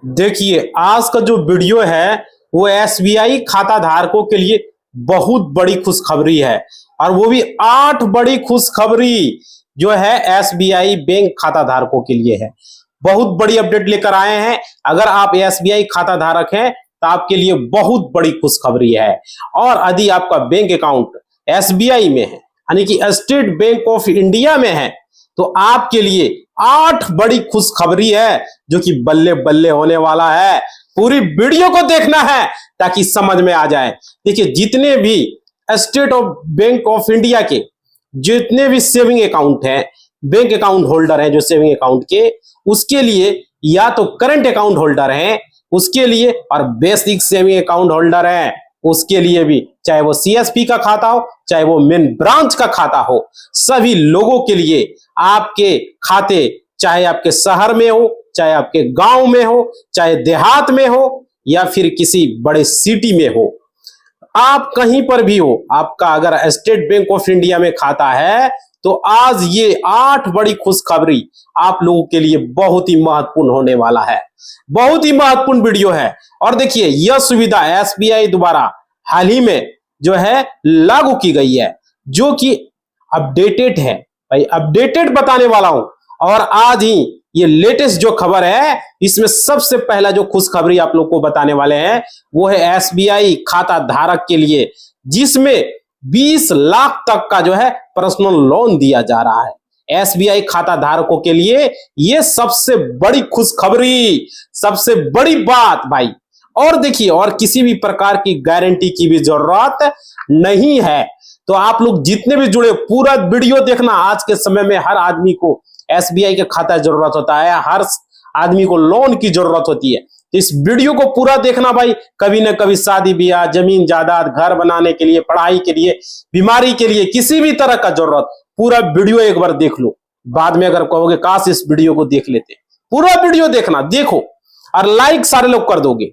देखिए, आज का जो वीडियो है वो एसबीआई खाता धारकों के लिए बहुत बड़ी खुशखबरी है। और वो भी 8 बड़ी खुशखबरी जो है एसबीआई बैंक खाता धारकों के लिए है। बहुत बड़ी अपडेट लेकर आए हैं। अगर आप एसबीआई खाता धारक हैं तो आपके लिए बहुत बड़ी खुशखबरी है। और यदि आपका बैंक अकाउंट एसबीआई में है, यानी कि स्टेट बैंक ऑफ इंडिया में है, तो आपके लिए 8 बड़ी खुशखबरी है जो कि बल्ले बल्ले होने वाला है। पूरी वीडियो को देखना है ताकि समझ में आ जाए। देखिए, जितने भी state of bank of India के जितने भी सेविंग अकाउंट हैं, बैंक अकाउंट होल्डर हैं जो सेविंग अकाउंट के, उसके लिए या तो करंट अकाउंट होल्डर हैं उसके लिए, और बेसिक सेविंग अकाउंट होल्डर हैं उसके लिए भी, चाहे वो सीएसपी का खाता हो चाहे वो मेन ब्रांच का खाता हो, सभी लोगों के लिए आपके खाते, चाहे आपके शहर में हो, चाहे आपके गांव में हो, चाहे देहात में हो, या फिर किसी बड़े सिटी में हो, आप कहीं पर भी हो, आपका अगर स्टेट बैंक ऑफ इंडिया में खाता है तो आज ये 8 बड़ी खुशखबरी आप लोगों के लिए बहुत ही महत्वपूर्ण होने वाला है। बहुत ही महत्वपूर्ण वीडियो है। और देखिए, यह सुविधा एसबीआई द्वारा हाल ही में जो है लागू की गई है, जो कि अपडेटेड है। भाई, अपडेटेड बताने वाला हूं। और आज ही ये लेटेस्ट जो खबर है, इसमें सबसे पहला जो खुशखबरी आप लोग को बताने वाले हैं वो है एसबीआई खाता धारक के लिए, जिसमें 20 लाख तक का जो है पर्सनल लोन दिया जा रहा है। एसबीआई खाता धारकों के लिए ये सबसे बड़ी खुशखबरी, सबसे बड़ी बात भाई। और देखिए, और किसी भी प्रकार की गारंटी की भी जरूरत नहीं है। तो आप लोग जितने भी जुड़े, पूरा वीडियो देखना। आज के समय में हर आदमी को एसबीआई के खाता जरूरत होता है, हर आदमी को लोन की जरूरत होती है। तो इस वीडियो को पूरा देखना भाई। कभी ना कभी शादी ब्याह, जमीन जायदाद, घर बनाने के लिए, पढ़ाई के लिए, बीमारी के लिए, किसी भी तरह का जरूरत, पूरा वीडियो एक बार देख लो। बाद में अगर कहोगे काश इस वीडियो को देख लेते, पूरा वीडियो देखना, देखो और लाइक सारे लोग कर दोगे।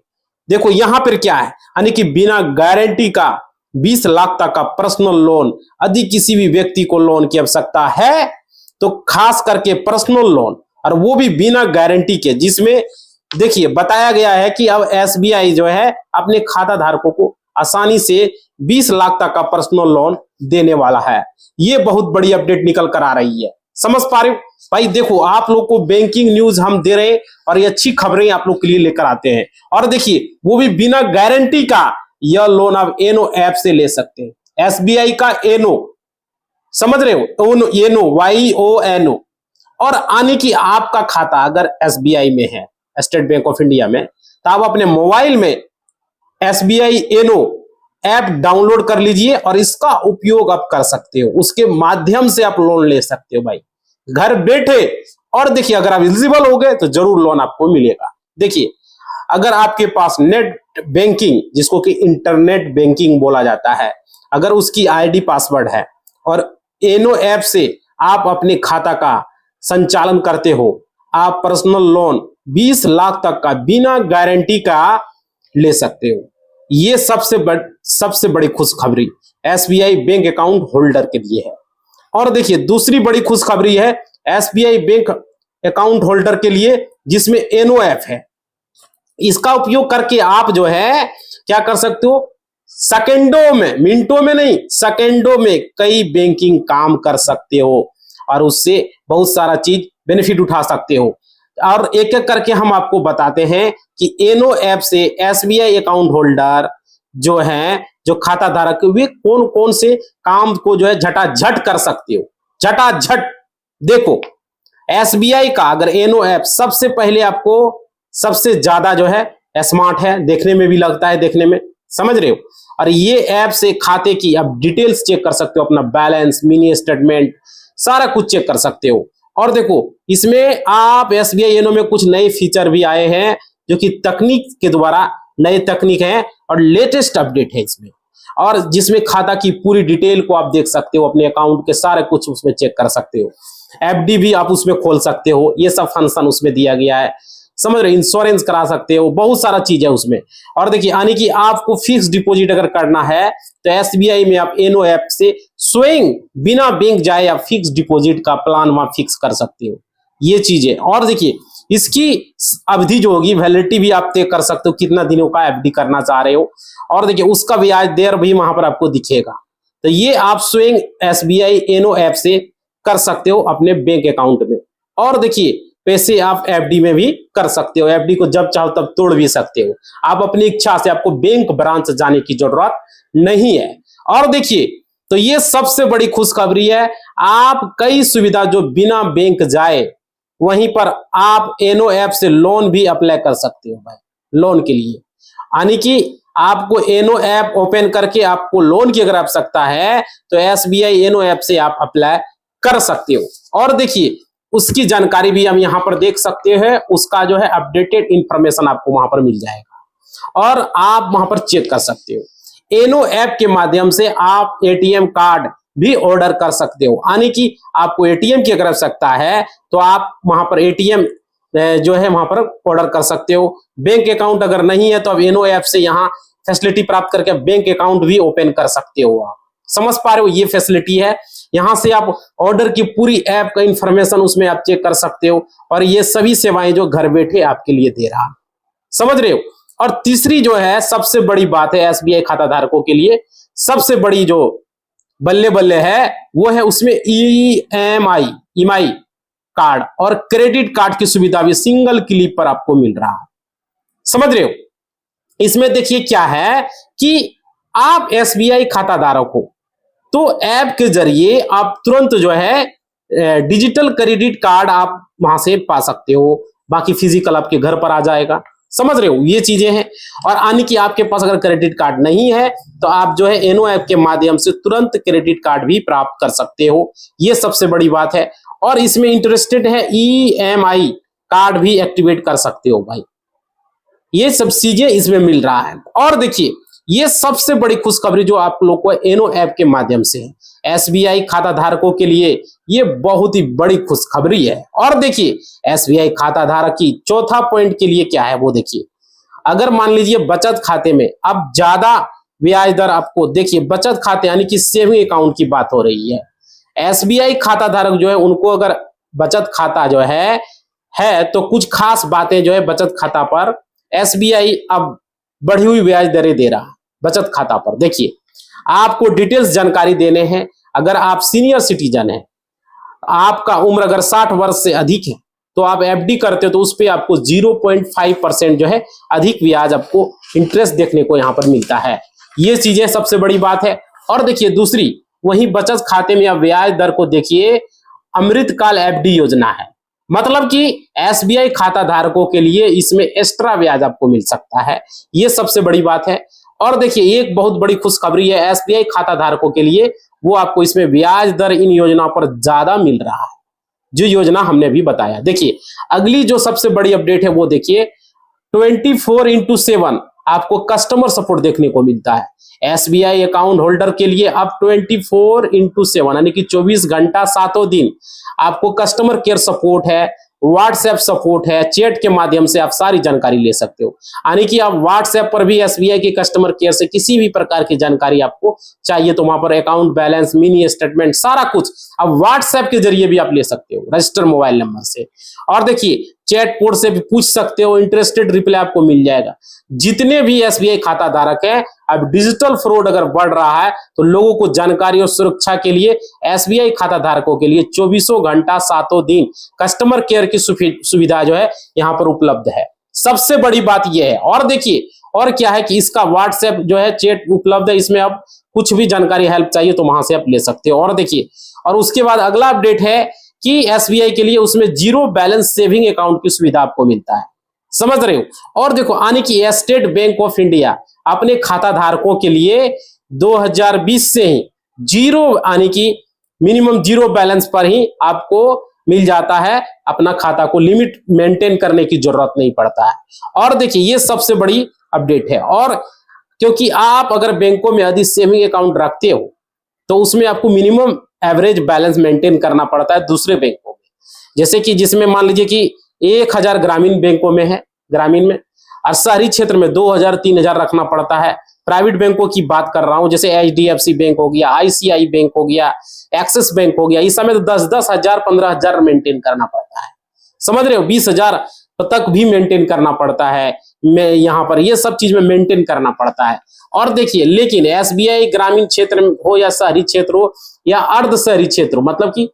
देखो यहां पर क्या है, यानी कि बिना गारंटी का 20 लाख तक का पर्सनल लोन। यदि किसी भी व्यक्ति को लोन की आवश्यकता है तो खास करके पर्सनल लोन, और वो भी बिना गारंटी के, जिसमें देखिए बताया गया है कि अब एसबीआई जो है अपने खाता धारकों को आसानी से 20 लाख तक का पर्सनल लोन देने वाला है। ये बहुत बड़ी अपडेट निकल कर आ रही है। समझ पा रहे हो भाई? देखो, आप लोग को बैंकिंग न्यूज हम दे रहे हैं और ये अच्छी खबरें आप लोग के लिए लेकर आते हैं। और देखिए, वो भी बिना गारंटी का। यह लोन आप एनो ऐप से ले सकते हैं। एसबीआई का एनो, समझ रहे हो? एनो, YONO। और आने की आपका खाता अगर एसबीआई में है, स्टेट बैंक ऑफ इंडिया में, तो आप अपने मोबाइल में एसबीआई एनो ऐप डाउनलोड कर लीजिए और इसका उपयोग आप कर सकते हो। उसके माध्यम से आप लोन ले सकते हो भाई, घर बैठे। और देखिए, अगर आप एलिजिबल हो गए तो जरूर लोन आपको मिलेगा। देखिए, अगर आपके पास नेट बैंकिंग, जिसको कि इंटरनेट बैंकिंग बोला जाता है, अगर उसकी आईडी पासवर्ड है और एनो ऐप से आप अपने खाता का संचालन करते हो, आप पर्सनल लोन 20 लाख तक का बिना गारंटी का ले सकते हो। ये सबसे बड़ी खुशखबरी एसबीआई बैंक अकाउंट होल्डर के लिए है। और देखिए, दूसरी बड़ी खुशखबरी है एसबीआई बैंक अकाउंट होल्डर के लिए, जिसमें एनो ऐप है। इसका उपयोग करके आप जो है क्या कर सकते हो, सेकेंडों में, मिनटों में नहीं, सेकेंडों में कई बैंकिंग काम कर सकते हो और उससे बहुत सारा चीज बेनिफिट उठा सकते हो। और एक एक करके हम आपको बताते हैं कि एनो ऐप से एसबीआई अकाउंट होल्डर जो है, जो खाता धारक, वे कौन कौन से काम को जो है झटाझट कर सकते हो, झटाझट। देखो, एसबीआई का अगर एनो ऐप सबसे पहले आपको सबसे ज्यादा जो है स्मार्ट है, देखने में भी लगता है, देखने में, समझ रहे हो? और ये ऐप से खाते की आप डिटेल्स चेक कर सकते हो, अपना बैलेंस, मिनी स्टेटमेंट, सारा कुछ चेक कर सकते हो। और देखो, इसमें आप एसबीआई एनो में कुछ नए फीचर भी आए हैं जो कि तकनीक के द्वारा नए तकनीक है और लेटेस्ट अपडेट है इसमें, और जिसमें खाता की पूरी डिटेल को आप देख सकते हो, अपने अकाउंट के सारे कुछ उसमें चेक कर सकते हो। एफडी भी आप उसमें खोल सकते हो, ये सब फंक्शन उसमें दिया गया है, समझ रहे? इंश्योरेंस करा सकते हो, बहुत सारा चीज है उसमें। और देखिए, यानी कि आपको फिक्स डिपॉजिट अगर करना है तो एसबीआई में आप एनो ऐप से स्वयं बिना बैंक जाए आप फिक्स डिपॉजिट का प्लान वहां फिक्स कर सकते हो। ये चीजें। और देखिए, इसकी अवधि जो होगी वैलिडिटी भी आप तय कर सकते हो, कितना दिनों का एफडी करना चाह रहे हो। और देखिए उसका ब्याज दर भी वहां पर आपको दिखेगा। तो ये आप स्वयं एसबीआई एनो ऐप से कर सकते हो अपने बैंक अकाउंट में। और देखिए पैसे आप एफडी में भी कर सकते हो, एफडी को जब चाहो तब तोड़ भी सकते हो आप अपनी इच्छा से, आपको बैंक ब्रांच जाने की जरूरत नहीं है। और देखिए तो ये सबसे बड़ी खुशखबरी है, आप कई सुविधा जो बिना बैंक जाए वहीं पर आप एनो ऐप से लोन भी अप्लाई कर सकते हो भाई, लोन के लिए। यानी कि आपको एनो ऐप ओपन करके आपको लोन की अगर आवश्यकता है तो एसबीआई एनो ऐप से आप अप्लाई कर सकते हो। और देखिए उसकी जानकारी भी हम यहाँ पर देख सकते हैं, उसका जो है अपडेटेड इंफॉर्मेशन आपको वहां पर मिल जाएगा और आप वहां पर चेक कर सकते हो। एनो ऐप के माध्यम से आप एटीएम कार्ड भी ऑर्डर कर सकते हो, यानी कि आपको एटीएम की अगर आवश्यकता है तो आप वहां पर एटीएम जो है वहां पर ऑर्डर कर सकते हो। बैंक अकाउंट अगर नहीं है तो आप एनो ऐप से यहाँ फैसिलिटी प्राप्त करके बैंक अकाउंट भी ओपन कर सकते हो। आप समझ पा रहे हो, ये फैसिलिटी है। यहां से आप ऑर्डर की पूरी ऐप का इंफॉर्मेशन उसमें आप चेक कर सकते हो और ये सभी सेवाएं जो घर बैठे आपके लिए दे रहा, समझ रहे हो। और तीसरी जो है सबसे बड़ी बात है एसबीआई खाता धारकों के लिए, सबसे बड़ी जो बल्ले बल्ले है वो है उसमें ईएमआई कार्ड और क्रेडिट कार्ड की सुविधा भी सिंगल क्लिक पर आपको मिल रहा है, समझ रहे हो। इसमें देखिए क्या है कि आप एसबीआई खाता धारक हो तो ऐप के जरिए आप तुरंत जो है डिजिटल क्रेडिट कार्ड आप वहां से पा सकते हो, बाकी फिजिकल आपके घर पर आ जाएगा, समझ रहे हो, ये चीजें हैं। और आने की आपके पास अगर क्रेडिट कार्ड नहीं है तो आप जो है एनो ऐप के माध्यम से तुरंत क्रेडिट कार्ड भी प्राप्त कर सकते हो, ये सबसे बड़ी बात है। और इसमें इंटरेस्टेड है ईएमआई कार्ड भी एक्टिवेट कर सकते हो भाई, ये सब चीजें इसमें मिल रहा है। और देखिए ये सबसे बड़ी खुशखबरी जो आप लोग को एनो ऐप के माध्यम से है एसबीआई खाता धारकों के लिए, ये बहुत ही बड़ी खुशखबरी है। और देखिए एसबीआई खाता धारक की चौथा पॉइंट के लिए क्या है वो देखिए, अगर मान लीजिए बचत खाते में अब ज्यादा ब्याज दर आपको, देखिए बचत खाते यानी कि सेविंग अकाउंट की बात हो रही है, एसबीआई खाता धारक जो है उनको अगर बचत खाता जो है तो कुछ खास बातें जो है बचत खाता पर एसबीआई अब बढ़ी हुई ब्याज दरें दे रहा बचत खाता पर। देखिए आपको डिटेल्स जानकारी देने हैं, अगर आप सीनियर सिटीजन हैं, आपका उम्र अगर 60 वर्ष से अधिक है तो आप एफडी करते हो तो उस पर आपको 0.5% जो है अधिक ब्याज आपको इंटरेस्ट देखने को यहां पर मिलता है, ये चीजें सबसे बड़ी बात है। और देखिए दूसरी वही बचत खाते में आप ब्याज दर को देखिए, अमृतकाल एफडी योजना है, मतलब कि एसबीआई खाता धारकों के लिए इसमें एक्स्ट्रा ब्याज आपको मिल सकता है, ये सबसे बड़ी बात है। और देखिए एक बहुत बड़ी खुशखबरी है एसबीआई खाता धारकों के लिए, वो आपको इसमें ब्याज दर इन योजनाओं पर ज्यादा मिल रहा है, जो योजना हमने भी बताया। देखिए अगली जो सबसे बड़ी अपडेट है वो देखिए 24/7 आपको कस्टमर सपोर्ट देखने को मिलता है एसबीआई अकाउंट होल्डर के लिए। अब 24/7 यानी कि 24 घंटा 7 दिन आपको कस्टमर केयर सपोर्ट है, व्हाट्सएप सपोर्ट है, चैट के माध्यम से आप सारी जानकारी ले सकते हो, यानी कि आप व्हाट्सएप पर भी एसबीआई के कस्टमर केयर से किसी भी प्रकार की जानकारी आपको चाहिए तो वहां पर अकाउंट बैलेंस, मिनी स्टेटमेंट, सारा कुछ अब व्हाट्सएप के जरिए भी आप ले सकते हो रजिस्टर मोबाइल नंबर से। और देखिए चैट पोर्ट से भी पूछ सकते हो, इंटरेस्टेड रिप्लाई आपको मिल जाएगा। जितने भी एसबीआई खाता धारक है, अब डिजिटल फ्रॉड अगर बढ़ रहा है तो लोगों को जानकारी और सुरक्षा के लिए एसबीआई खाता धारकों के लिए 24 घंटा 7 दिन कस्टमर केयर की सुविधा जो है यहाँ पर उपलब्ध है, सबसे बड़ी बात यह है। और देखिए और क्या है कि इसका व्हाट्सएप जो है चैट उपलब्ध है, इसमें आप कुछ भी जानकारी हेल्प चाहिए तो वहां से आप ले सकते हो। और देखिए और उसके बाद अगला अपडेट है कि एसबीआई के लिए उसमें जीरो बैलेंस सेविंग अकाउंट की सुविधा आपको मिलता है, समझ रहे हो। और देखो आने की स्टेट बैंक ऑफ इंडिया अपने खाता धारकों के लिए 2020 से ही जीरो यानी कि मिनिमम जीरो बैलेंस पर ही आपको मिल जाता है, अपना खाता को लिमिट मेंटेन करने की जरूरत नहीं पड़ता है। और देखिए ये सबसे बड़ी अपडेट है। और क्योंकि आप अगर बैंकों में यदि सेविंग अकाउंट रखते हो तो उसमें आपको मिनिमम एवरेज बैलेंस मेंटेन करना पड़ता है दूसरे बैंकों में, जैसे कि जिसमें मान लीजिए कि 1000 ग्रामीण बैंकों में है, ग्रामीण में, और शहरी क्षेत्र में 2000-3000 रखना पड़ता है। प्राइवेट बैंकों की बात कर रहा हूं, जैसे एचडीएफसी बैंक हो गया, आईसीआई बैंक हो गया, एक्सिस बैंक हो गया, इस समय तो 10-10 हजार 15 हजार मेंटेन करना पड़ता है, समझ रहे हो, 20,000 तक भी मेंटेन करना पड़ता है। मैं यहाँ पर ये सब चीज में मेंटेन करना पड़ता है। और देखिए, लेकिन एसबीआई ग्रामीण क्षेत्र में हो या शहरी क्षेत्र हो या अर्ध शहरी क्षेत्र हो, मतलब कि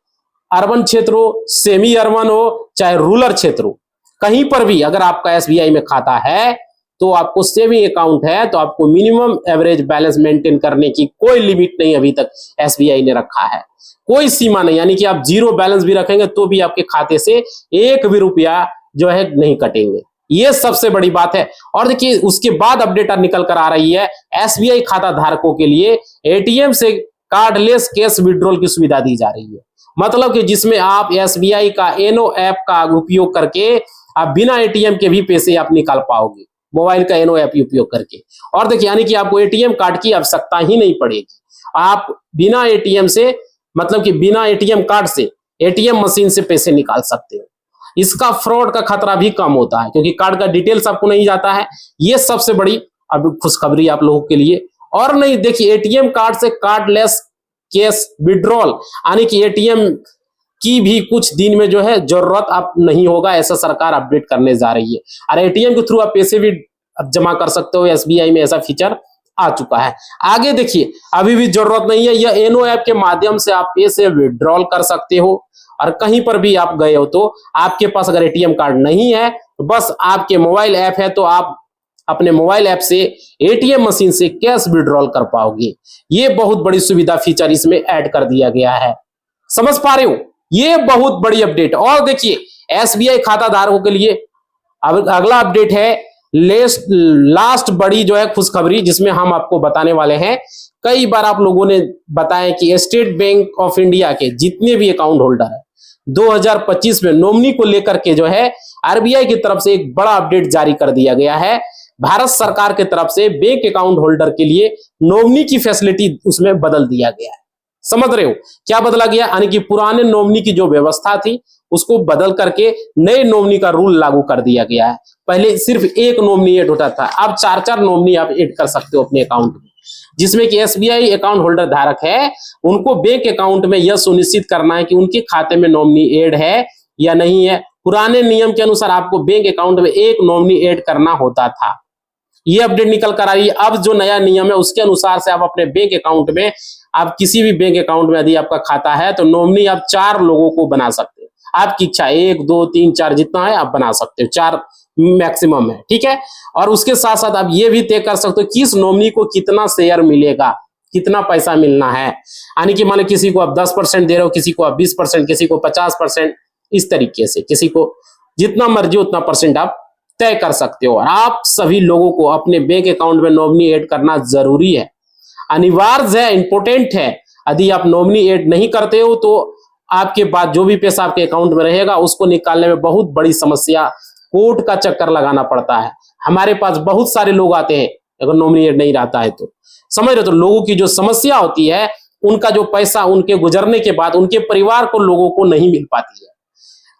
अर्बन क्षेत्र हो, सेमी अर्बन हो, चाहे रूरल क्षेत्र हो, कहीं पर भी अगर आपका एसबीआई में खाता है तो आपको सेविंग अकाउंट है तो आपको मिनिमम एवरेज बैलेंस मेंटेन करने की कोई लिमिट नहीं अभी तक एसबीआई ने रखा है, कोई सीमा नहीं। यानी कि आप जीरो बैलेंस भी रखेंगे तो भी आपके खाते से एक भी रुपया जो है नहीं कटेंगे। ये सबसे बड़ी बात है। और देखिए, उसके बाद अपडेट निकल कर आ रही है, एसबीआई खाता धारकों के लिए एटीएम से कार्डलेस कैश विड्रॉल की सुविधा दी जा रही है। मतलब कि जिसमें आप एसबीआई का एनो ऐप का उपयोग करके आप बिना एटीएम के भी पैसे आप निकाल पाओगे, मोबाइल का एनो ऐप उपयोग करके। और देखिए, यानी कि आपको एटीएम कार्ड की आवश्यकता ही नहीं पड़ेगी। आप बिना एटीएम से, मतलब कि बिना एटीएम कार्ड से एटीएम मशीन से पैसे निकाल सकते हो। इसका फ्रॉड का खतरा भी कम होता है क्योंकि कार्ड का डिटेल्स आपको नहीं जाता है। ये सबसे बड़ी अब खुशखबरी आप लोगों के लिए। और नहीं, देखिए, एटीएम कार्ड से कार्डलेस कैश विड्रॉल, यानी कि एटीएम की भी कुछ दिन में जो है जरूरत आप नहीं होगा, ऐसा सरकार अपडेट करने जा रही है। और एटीएम के थ्रू आप पैसे भी जमा कर सकते हो, एसबीआई में ऐसा फीचर आ चुका है। आगे देखिए, अभी भी जरूरत नहीं है, यह एनो ऐप के माध्यम से आप पैसे विड्रॉल कर सकते हो। और कहीं पर भी आप गए हो तो आपके पास अगर एटीएम कार्ड नहीं है तो बस आपके मोबाइल ऐप है तो आप अपने मोबाइल ऐप से एटीएम मशीन से कैश विड्रॉल कर पाओगे। ये बहुत बड़ी सुविधा फीचर इसमें ऐड कर दिया गया है। समझ पा रहे हो, ये बहुत बड़ी अपडेट। और देखिए, एसबीआई खाता धारकों के लिए अब अगला अपडेट है, लास्ट बड़ी जो है खुशखबरी, जिसमें हम आपको बताने वाले हैं। कई बार आप लोगों ने बताया कि स्टेट बैंक ऑफ इंडिया के जितने भी अकाउंट होल्डर है 2025 में नॉमिनी को लेकर के जो है आरबीआई की तरफ से एक बड़ा अपडेट जारी कर दिया गया है। भारत सरकार की तरफ से बैंक अकाउंट होल्डर के लिए नॉमिनी की फैसिलिटी उसमें बदल दिया गया है। समझ रहे हो क्या बदला गया, यानी कि पुराने नॉमिनी की जो व्यवस्था थी उसको बदल करके नए नॉमिनी का रूल लागू कर दिया गया है। पहले सिर्फ एक नॉमिनी ऐड होता था, अब 4-4 नॉमिनी आप ऐड कर सकते हो अपने अकाउंट में। जिसमें कि एसबीआई अकाउंट होल्डर धारक है उनको बैंक अकाउंट में यह सुनिश्चित करना है कि उनके खाते में नॉमिनी ऐड है या नहीं है। पुराने नियम के अनुसार आपको बैंक अकाउंट में एक नॉमिनी ऐड करना होता था। ये अपडेट निकल कर आ रही है। अब जो नया नियम है उसके अनुसार से आप अपने बैंक अकाउंट में, आप किसी भी बैंक अकाउंट में यदि आपका खाता है तो नॉमिनी आप 4 लोगों को बना सकते हो। आपकी इच्छा 1, 2, 3, 4 जितना है आप बना सकते हो, 4 मैक्सिमम है, ठीक है। और उसके साथ साथ आप ये भी तय कर सकते हो किस नॉमिनी को कितना शेयर मिलेगा, कितना पैसा मिलना है। यानी कि मान लो किसी को आप 10% दे रहे हो, किसी को आप 20%, किसी को 50%, इस तरीके से किसी को जितना मर्जी उतना परसेंट आप तय कर सकते हो। और आप सभी लोगों को अपने बैंक अकाउंट में नॉमिनी ऐड करना जरूरी है, अनिवार्य है, इंपॉर्टेंट है। यदि आप नॉमिनी ऐड नहीं करते हो तो आपके पास जो भी पैसा आपके अकाउंट में रहेगा उसको निकालने में बहुत बड़ी समस्या, कोर्ट का चक्कर लगाना पड़ता है। हमारे पास बहुत सारे लोग आते हैं अगर नॉमिनी ऐड नहीं रहता है तो, समझ रहे। तो लोगों की जो समस्या होती है, उनका जो पैसा उनके गुजरने के बाद उनके परिवार को, लोगों को नहीं मिल पाती है।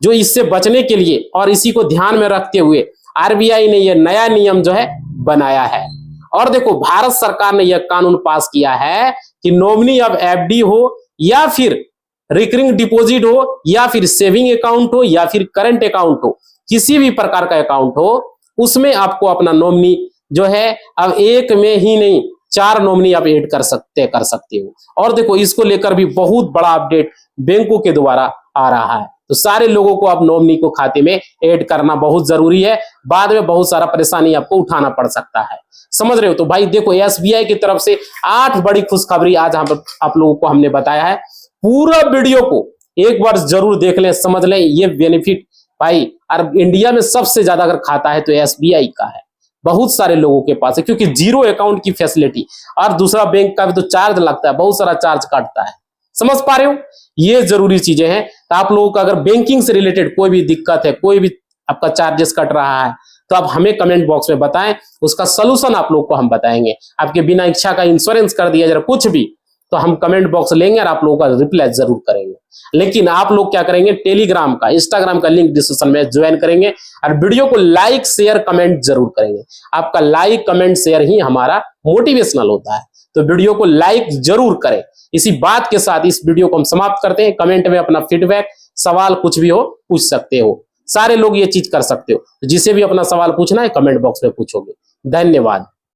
जो इससे बचने के लिए और इसी को ध्यान में रखते हुए आरबीआई ने यह नया नियम जो है बनाया है। और देखो, भारत सरकार ने यह कानून पास किया है कि नॉमिनी अब एफडी हो या फिर रिकरिंग डिपॉजिट हो या फिर सेविंग अकाउंट हो या फिर करंट अकाउंट हो, किसी भी प्रकार का अकाउंट हो, उसमें आपको अपना नॉमिनी जो है अब एक में ही नहीं 4 नॉमिनी आप ऐड कर सकते हो। और देखो, इसको लेकर भी बहुत बड़ा अपडेट बैंकों के द्वारा आ रहा है। तो सारे लोगों को आप नॉमिनी को खाते में ऐड करना बहुत जरूरी है, बाद में बहुत सारा परेशानी आपको उठाना पड़ सकता है। समझ रहे हो। तो भाई देखो, एसबीआई की तरफ से 8 बड़ी खुशखबरी आज आप लोगों को हमने बताया है। पूरा वीडियो को एक बार जरूर देख लें, समझ लें ये बेनिफिट भाई। और इंडिया में सबसे ज्यादा अगर खाता है तो एसबीआई का है, बहुत सारे लोगों के पास है, क्योंकि जीरो अकाउंट की फैसिलिटी, और दूसरा बैंक का भी तो चार्ज लगता है, बहुत सारा चार्ज काटता है। समझ पा रहे हो, ये जरूरी चीजें हैं। तो आप लोगों का अगर बैंकिंग से रिलेटेड कोई भी दिक्कत है, कोई भी आपका चार्जेस कट रहा है, तो आप हमें कमेंट बॉक्स में बताएं, उसका सलूशन आप लोग को हम बताएंगे। आपके बिना इच्छा का इंश्योरेंस कर दिया जरा कुछ भी, तो हम कमेंट बॉक्स लेंगे और आप लोगों का रिप्लाई जरूर करेंगे। लेकिन आप लोग क्या करेंगे, टेलीग्राम का, इंस्टाग्राम का लिंक डिस्क्रिप्शन में ज्वाइन करेंगे और वीडियो को लाइक शेयर कमेंट जरूर करेंगे। आपका लाइक कमेंट शेयर ही हमारा मोटिवेशनल होता है, तो वीडियो को लाइक जरूर करें। इसी बात के साथ इस वीडियो को हम समाप्त करते हैं। कमेंट में अपना फीडबैक, सवाल कुछ भी हो पूछ सकते हो। सारे लोग ये चीज कर सकते हो। जिसे भी अपना सवाल पूछना है कमेंट बॉक्स में पूछोगे। धन्यवाद।